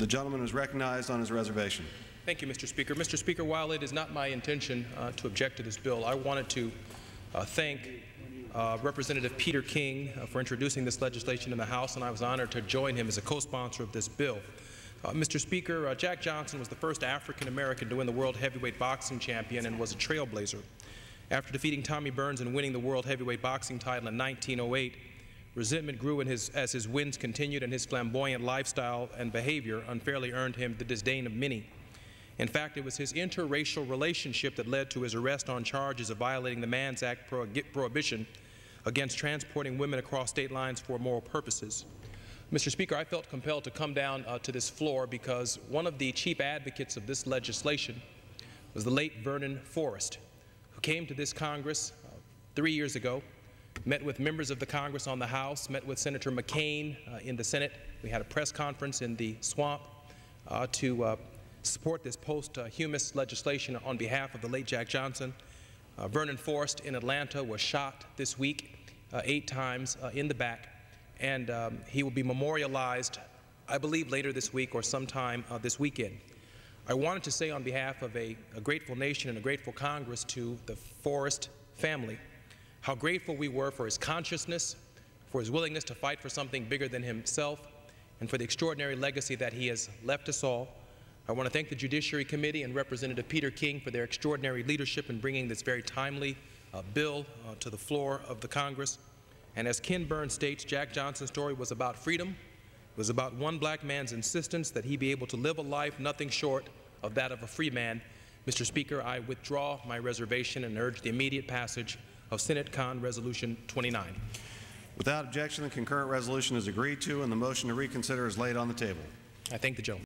The gentleman is recognized on his reservation. Thank you, Mr. Speaker. Mr. Speaker, while it is not my intention to object to this bill, I wanted to thank Representative Peter King for introducing this legislation in the House, and I was honored to join him as a co-sponsor of this bill. Mr. Speaker, Jack Johnson was the first African-American to win the World Heavyweight Boxing Champion and was a trailblazer. After defeating Tommy Burns and winning the World Heavyweight Boxing title in 1908, resentment grew as his wins continued, and his flamboyant lifestyle and behavior unfairly earned him the disdain of many. In fact, it was his interracial relationship that led to his arrest on charges of violating the Mann Act prohibition against transporting women across state lines for immoral purposes. Mr. Speaker, I felt compelled to come down to this floor because one of the chief advocates of this legislation was the late Vernon Forrest, who came to this Congress 3 years ago, met with members of the Congress on the House, met with Senator McCain in the Senate. We had a press conference in the swamp to support this posthumous legislation on behalf of the late Jack Johnson. Vernon Forrest in Atlanta was shot this week 8 times in the back, and he will be memorialized, I believe, later this week or sometime this weekend. I wanted to say on behalf of a grateful nation and a grateful Congress to the Forrest family how grateful we were for his consciousness, for his willingness to fight for something bigger than himself, and for the extraordinary legacy that he has left us all. I want to thank the Judiciary Committee and Representative Peter King for their extraordinary leadership in bringing this very timely bill to the floor of the Congress. And as Ken Burns states, Jack Johnson's story was about freedom. It was about one black man's insistence that he be able to live a life nothing short of that of a free man. Mr. Speaker, I withdraw my reservation and urge the immediate passage of Senate Con Resolution 29. Without objection, the concurrent resolution is agreed to, and the motion to reconsider is laid on the table. I thank the gentleman.